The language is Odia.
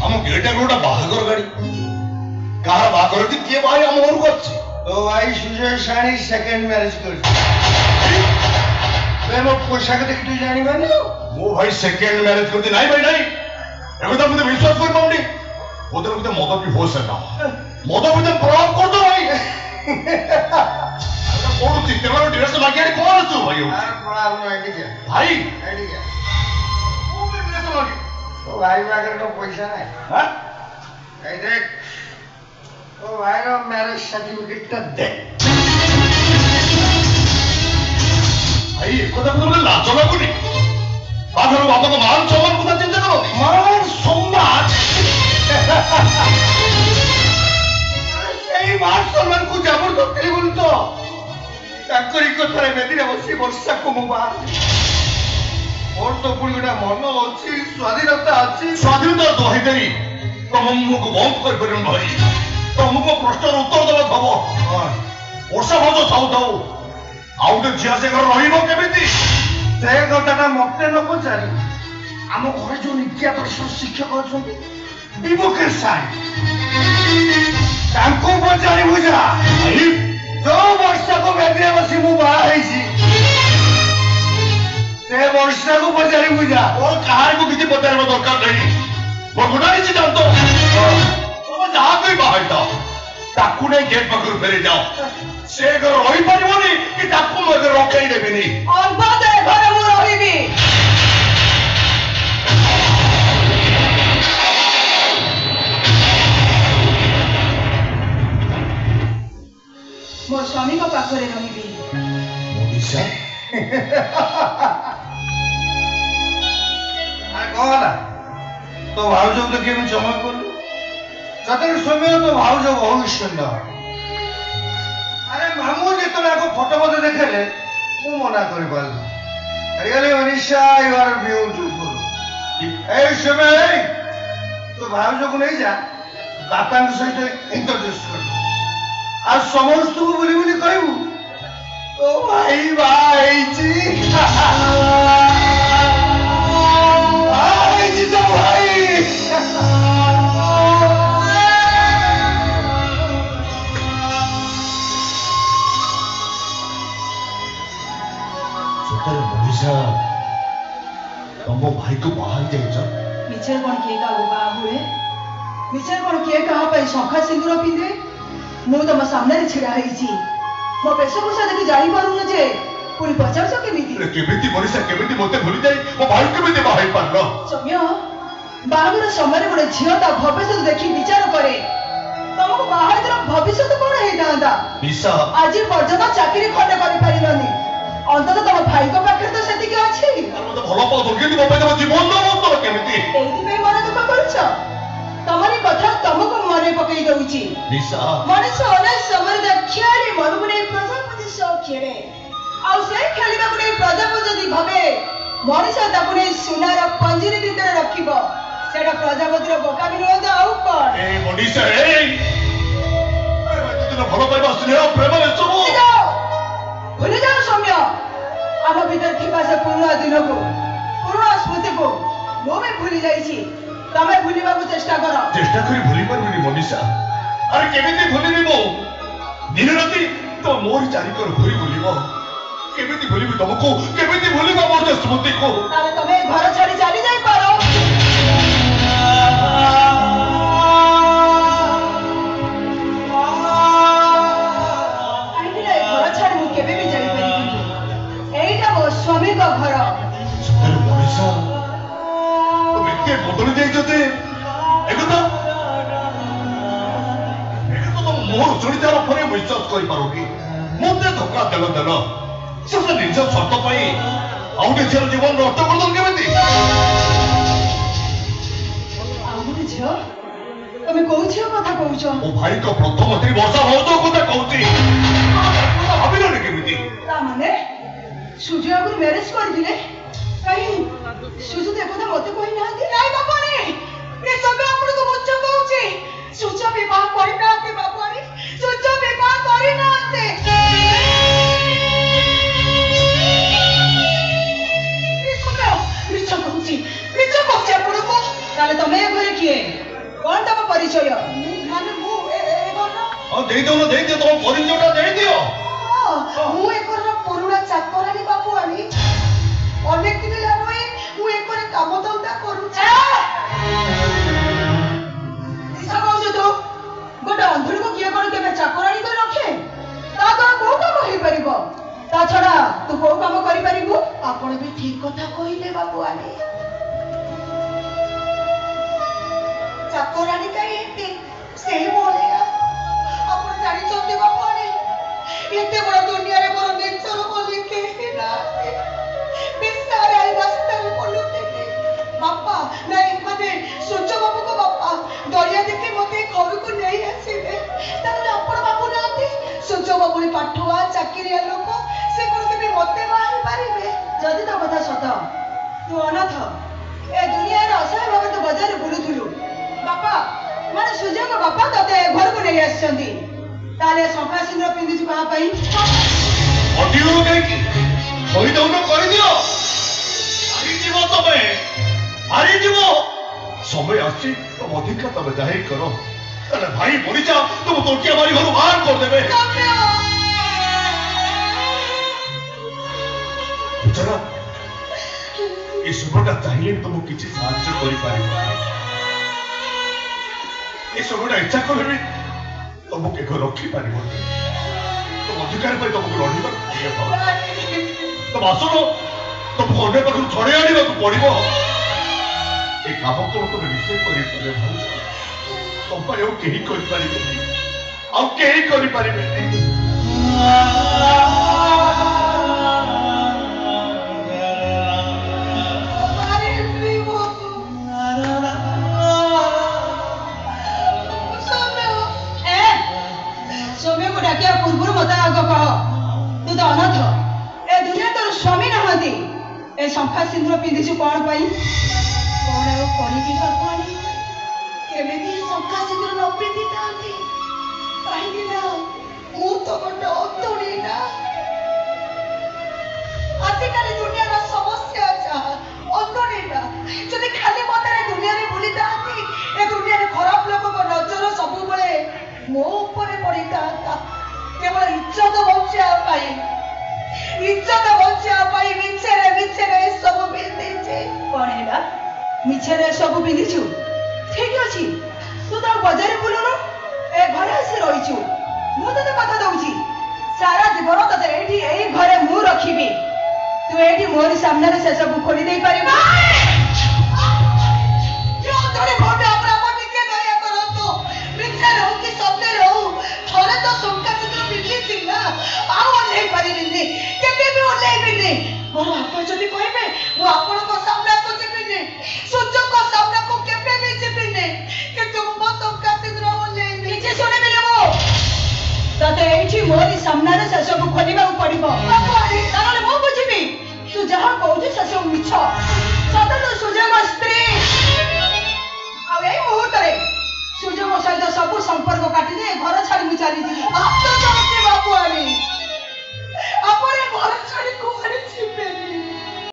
ଆମ ଗେଟ୍ ଆଗରେ ଗୋଟେ ବାହାଘର ଗାଡି କାହାର ବାହାଘର କି କିଏ ଭାଇ ଆମ ଘରକୁ ଅଛି तो भाई सुजय सानी सेकंड मैरिज कर मैं पोशाक देख तू जानी माने मो भाई सेकंड मैरिज करती नहीं भाई नहीं एबे तो मुझे विश्वास कर पाउनी ओदर मुझे मद भी हो सका मद मुझे प्रणाम कर दो भाई अरे कोन चित्ते वाला ड्रेस मागियाडी कोन छु भाई यार प्रणाम नो आईडी क्या भाई आईडी क्या ओ भी ड्रेस मागी तो भाई बागर को पैसा नहीं हां कह देख तो भाई रो मैरिज सर्टिफिकेट तो दे भाई एको तो मुझे लाज लागुनी बागर बाबा को मान सम्मान को चिंता करो मान सम्मान এই মান সম্মান কো জবরদস্তি বলতো তাকরি কথারে মেদিরে বসি বর্ষা কো মোবাইল ওর তো পুরিটা মন আছে স্বাধীনতা আছে স্বাধীনতা দোহাই দেই তমমুকু বন্ধ করে পড়ুন ভাই তমমুকু প্রশ্নের উত্তর দেওয়া হবো বর্ষা ভাজ থাও থাও আউটে ঝিয়া সে ঘর রহিব কেমিতি সে কথাটা মতে ন পচারি আম ঘরে যে নিত্যাদর্শ শিক্ষক অଛନ୍ତି বিমুখের সাই ତାଙ୍କୁ ପଚାରି ବୁଝା ଯୋଉ ବର୍ଷାକୁ ବେଦିରେ ବସି ମୁଁ ବାହା ହେଇଛି ସେ ବର୍ଷାକୁ ପଚାରି ବୁଝା ମୋର କାହାରିକୁ କିଛି ପଚାରିବା ଦରକାର ନାହିଁ ମୋର ଗୋଟା କିଛି ଜାଣତ ତମେ ଯାହାକୁ ବି ବାହା ହେଇଥାଅ ତାକୁ ନେଇ ଗେଟ୍ ପାଖରୁ ଫେରି ଯାଅ ସେ ଘର ରହିପାରିବନି କି ତାକୁ ମୁଁ ଏବେ ରଖେଇ ଦେବିନି ଅନ୍ତତଃ ଏ ଘରେ ମୁଁ ରହିବି ମୋ ସ୍ୱାମୀଙ୍କ ପାଖରେ ରହିବି ମନୀଷା ଆରେ କଣ ହେଲା ତୋ ଭାଉଜକୁ ତ କେମିତି ଚମକ କଲୁ ସତରେ ସୌମ୍ୟ ତୋ ଭାଉଜ ବହୁତ ସୁନ୍ଦର ଆରେ ମାମୁଁ ଯେତେବେଳେ ଆଗ ଫଟୋ ମତେ ଦେଖେଇଲେ ମୁଁ ମନା କରିପାରିଲି really Manisha you are beautiful ଏଇ ସୌମ୍ୟ ଏଇ ତୋ ଭାଉଜକୁ ନେଇଯା ବାପାଙ୍କ ସହିତ ଇଣ୍ଟ୍ରୋଡ୍ୟୁସ କର ଆଉ ସମସ୍ତଙ୍କୁ ବୁଲି ବୁଲି କହିବୁ ଓ ଭାଇ ବାହା ହେଇଛି ତ ଭାଇ ସତରେ ମନୀଷା ତମ ଭାଇକୁ ବାହା ହେଇଯାଇଛ ମିଛରେ କ'ଣ କିଏ କାହାକୁ ବାହା ହୁଏ ମିଛରେ କ'ଣ କିଏ କାହା ପାଇଁ ଶଙ୍ଖା ସିନ୍ଦୁର ପିନ୍ଧେ ମୁଁ ତମ ସାମ୍ନାରେ ଛିଡ଼ା ହେଇଛି ମୋ ବେଶଭୂଷା ଦେଖି ଜାଣିପାରୁନ ଯେ ପୁଣି ପଚାରୁଛ କେମିତି କେମିତି ମନୀଷା କେମିତି ମୋତେ ଭୁଲି ଯାଇ ମୋ ଭାଇ କେମିତି ବାହା ହେଇପାରିଲ ସୌମ୍ୟ ବାହାଘର ସମୟରେ ଗୋଟେ ଝିଅ ତା ଭବିଷ୍ୟତ ଦେଖି ବିଚାର କରେ ତମକୁ ବାହାଘର ଭବିଷ୍ୟତ କ'ଣ ହେଇଥାନ୍ତା ନିଶା ଆଜି ପର୍ଯ୍ୟନ୍ତ ଚାକିରି ଖଣ୍ଡେ କରିପାରିଲନି ଅନ୍ତତଃ ତମ ଭାଇଙ୍କ ପାଖରେ ତ ସେତିକି ଅଛି ମୋତେ ଭଲ ପାଉଥିଲ କିନ୍ତୁ ମୋ ପାଇଁ ତମ ଜୀବନ ଦଉଥିଲ କେମିତି ଏଇଥିପାଇଁ ମନ ଦୁଃଖ କରୁଛ ତମରି କଥା ତମକୁ ମନେ ପକେଇ ଦଉଛି ନିଶା ମଣିଷ ଅନେକ ସମୟରେ ଖେଳେ ମନକୁ ନେଇ ପ୍ରଜାପତି ସହ ଖେଳେ ଆଉ ସେ ଖେଳିବାକୁ ନେଇ ପ୍ରଜାପତି ଯଦି ଭାବେ ମଣିଷ ତାକୁ ନେଇ ସୁନାର ପଞ୍ଜିରି ଭିତରେ ରଖିବ ସେଟା ପ୍ରଜାପତିର ବୋକାମି ନୁହେଁ ତ ଆଉ କଣ ଏ ମନୀଷା ଏଇ ଭଲ ପାଇବା ସ୍ନେହ ପ୍ରେମ ଏସବୁ ଭୁଲି ଯାଅ ସୌମ୍ୟ ଆମ ଭିତରେ ଥିବା ସେ ପୁରୁଣା ଦିନକୁ ପୁରୁଣା ସ୍ମୃତିକୁ ମୁଁ ବି ଭୁଲି ଯାଇଛି ତମେ ଭୁଲିବାକୁ ଚେଷ୍ଟା କର ଚେଷ୍ଟା କରି ଭୁଲି ପାରିବିନି ମନୀଷା ଆରେ କେମିତି ଭୁଲିବି ମୁଁ ଦିନ ରାତି ତ ମୋରି ଚାରିକର ଘୁରି ବୁଲିବ କେମିତି ଭୁଲିବି ତମକୁ କେମିତି ଭୁଲିବ ମୋର ସ୍ମୃତିକୁ ତାହେଲେ ତମେ ଘର ଛାଡି ଚାଲି ଯାଇପାର ଘର ଛାଡି ମୁଁ କେବେ ବି ଯାଇପାରିବିନି ଏଇଟା ମୋ ସ୍ୱାମୀଙ୍କ ଘର ସତରେ ମନୀଷା ତମେ ଏତେ ବଦଳି ଯାଇଛ ଯେ ଏକଥା ତମ ମୋର ଶୁଣିବାର ପରେ ବିଶ୍ୱାସ କରିପାରୁନି ମୋତେ ଧୋକା ଦେଲ ସେ ନିଜ ସ୍ୱାର୍ଥ ପାଇଁ ଆଉ ଗୋଟେ ଝିଅର ଜୀବନ ନଷ୍ଟ କରିଦେଲ କେମିତି ଆଉ ଗୋଟେ ଝିଅ ତମେ କୋଉ ଝିଅ କଥା କହୁଛ ମୋ ଭାଇଙ୍କ ପ୍ରଥମ ସ୍ତ୍ରୀ ବର୍ଷା ଭାଉଜ କଥା କହୁଛି ଭାବିଲନି କେମିତି ତାମାନେ ସୂର୍ଯ୍ୟ ଆଗରୁ ମ୍ୟାରେଜ କରିଥିଲେ କାହିଁ ସୂର୍ଯ୍ୟ ତ ଏକଥା ମତେ କହିନାହାନ୍ତି ନାଇଁ ବାପାରେ ଏସବୁ ଆପଣଙ୍କୁ ମୁଛ କହୁଛି ସୂର୍ଯ୍ୟ ବିବାହ କରିନାହାନ୍ତି ବାପାରେ ସୂର୍ଯ୍ୟ ବିବାହ କରିନାହାନ୍ତି ମିଛ କହୁଛି ଆପଣଙ୍କୁ ତାହେଲେ ତମେ ଏ ଘରେ କିଏ କଣ ତମ ପରିଚୟ? ମାନେ ମୁଁ ଏ ଘରର ହଁ ଦେଇଦିଅ ତମ ପରିଚୟଟା ଦେଇଦିଅ। ମୁଁ ଏ ଘରର ପୁରୁଣା ଚାକରାଣୀ ବାବୁଆଣୀ। ଅନେକ ଦିନ ହେଲା ମୁଁ ଏ ଘରେ କାମ ଧନ୍ଦା କରୁଛି। କହୁଛୁ ତୁ ଗୋଟେ ଅନ୍ଧୁଣିକୁ କିଏ କଣ କେବେ ଚାକରାଣୀ କରି ରଖେ? ତା ଦ୍ୱାରା କୋଉ କାମ ହେଇପାରିବ? ତା ଛଡା ତୁ କୋଉ କାମ କରିପାରିବୁ? ଆପଣ ବି ଠିକ କଥା କହିଲେ ବାବୁଆଣୀ। ଚାକରାଣୀ କାହିଁକି ସେଇ ଭଳିଆ ଆପଣ ଜାଣିଛନ୍ତି ବାବୁଆଣୀ, ଏତେ ବଡ ଦୁନିଆରେ ମୋର ନିଜର ବୋଲି କେହି ନାହାନ୍ତି। ବିଷୟରେ ରାସ୍ତାରେ ବୁଲୁଥିଲି। ବାପା ନାଇଁ ମାନେ ସୂର୍ଯ୍ୟ ବାବୁଙ୍କ ବାପା ଦରିଆ ଦେଖି ମତେ ଘରକୁ ନେଇ ଆସିବେ। ତାହେଲେ ଆପଣ ଭାବୁନାହାନ୍ତି ସୂର୍ଯ୍ୟ ବାବୁ ପାଠୁଆ ଚାକିରିଆ ଲୋକ, ସେ କଣ କେବେ ମତେ ବାହାରି ପାରିବେ? ଯଦି ତୋ କଥା ସତ, ତୁ ଅନାଥ ଏ ଦୁନିଆରେ ଅସହାୟ ଭାବେ ତୁ ବଜାରରେ ବୁଲୁଥିଲୁ। ବାପା ମାନେ ସୂର୍ଯ୍ୟଙ୍କ ବାପା ତତେ ଘରକୁ ନେଇ ଆସିଛନ୍ତି। ତାହେଲେ ଶଙ୍ଖା ସିନ୍ଦୁର ପିନ୍ଧିଛୁ କାହା ପାଇଁ? ଅଧିକ କାହିଁକି କହିଦଉନ, କହିଦିଅ। ହାରିଯିବ ତମେ, ହାରିଯିବ। ସମୟ ଆସିଛି ତମ ଅଧିକାର ତମେ ଜାହିର କର, ତାହେଲେ ଭାଇ ମରିଯାଅ, ତୁମ ତୋଟିଆ ମାରି ଘରୁ ବାହାର କରିଦେବେ। ବୁଝନା ଏ ସମୟଟା ଚାହିଁଲେ ତମକୁ କିଛି ସାହାଯ୍ୟ କରିପାରିବ। ଏ ସମୟଟା ଇଚ୍ଛା କଲେ ବି ତମକୁ ଏକ ରଖିପାରିବ। ତମ ଅଧିକାର ପାଇଁ ତମକୁ ଲଢିବାକୁ ପଡିବ। ତମ ଆସନ ତମକୁ ଅନ୍ୟ ପାଖରୁ ଛଡେଇ ଆଣିବାକୁ ପଡିବ। ଏ କାମ କଣ ତମେ ନିଶ୍ଚୟ କରିପାରିବେ ଭାବୁଛ? ତମ ପାଇଁ ଆଉ କେହି କରିପାରିବେନି, ଆଉ କେହି କରିପାରିବେନି। ସୌମ୍ୟକୁ ଡାକିବା ପୂର୍ବରୁ ମତେ ଆଗ କହ, ତୁ ତ ଅନାଥ, ଏ ଦୁନିଆ ତୋର ସ୍ୱାମୀ ନାହାନ୍ତି। ଏ ଶଙ୍ଖା ସିନ୍ଦୁର ପିନ୍ଧିଛୁ କଣ ପାଇଁ? କଣ ଆଉ କରିବି ବାବୁଆଣୀ? କେମିତି ଶଙ୍ଖା ସିନ୍ଦୁର ନ ପିନ୍ଧିଥାନ୍ତି? କାହିଁକି ନା ମୁଁ ତ ଗୋଟେ ଅନ୍ତୁଣୀ ନା। ଆଜିକାଲି ଦୁନିଆର ସମସ୍ୟା ଯାହା ଅନ୍ତୁଣୀ ନା। ଯଦି ଖାଲି ମତରେ ଦୁନିଆରେ ବୁଲିଥାନ୍ତି, ଏ ଦୁନିଆରେ ଖରାପ ଲୋକଙ୍କ ନଜର ସବୁବେଳେ ମୋ ଉପରେ ପଡିଥାନ୍ତା। କେବଳ ଇଜ୍ଜତ ବଞ୍ଚିବା ପାଇଁ, ଇଜ୍ଜତ ବଞ୍ଚିବା ପାଇଁ ମିଛରେ ମିଛରେ ଏସବୁ ପିନ୍ଧିଛି। କଣ ହେଲା? ମିଛରେ ଏସବୁ ପିନ୍ଧିଛୁ? ଠିକ ଅଛି, ତୁ ତ ବଜାରରେ ବୁଲୁନୁ, ଏ ଘରେ ଆସି ରହିଛୁ। ମୁଁ ତତେ କଥା ଦଉଛି, ସାରା ଜୀବନ ତତେ ଏଇଠି ଏଇ ଘରେ ମୁଁ ରଖିବି। ତୁ ଏଇଠି ମୋରି ସାମ୍ନାରେ ସେସବୁ ଖୋଲି ଦେଇ ପାରିବୁ? ଥରେ ତ ଶଙ୍ଖା ସିନ୍ଦୁର ପିନ୍ଧିଛି ନା, ଆଉ ଓହ୍ଲେଇ ପାରିବିନି, କେବେ ବି ଓହ୍ଲେଇବିନି। ମୋର ବାପା ଯଦି କହିବେ ମୁଁ ଆପଣଙ୍କ ସାମ୍ନାକୁ ଯିବିନି, ସୂର୍ଯ୍ୟଙ୍କ ସାମ୍ନାକୁ କେବେ ବି ଯିବିନି, କିନ୍ତୁ ମୋ ଶଙ୍ଖା ସିନ୍ଦୁର ଓହ୍ଲେଇବି। କିଛି ଶୁଣିବିନି ମୁଁ, ତତେ ଏଇଠି ମୋରି ସାମ୍ନାରେ ସେସବୁ ଖୋଲିବାକୁ ପଡିବ। ତାହେଲେ ମୁଁ ବୁଝିବି ତୁ ଯାହା କହୁଛୁ ସେସବୁ ମିଛ। ସତ ତୁ ସୂର୍ଯ୍ୟଙ୍କ ସ୍ତ୍ରୀ। ଆଉ ଏଇ ମୁହୂର୍ତ୍ତରେ ସୂର୍ଯ୍ୟଙ୍କ ସହିତ ସବୁ ସମ୍ପର୍କ କାଟିଦେଇ ଘର ଛାଡି ମୁଁ ଚାଲିଯିବି। ବାବୁଆଣୀ ଆପଣ ଘର ଛାଡି କୁଆଡେ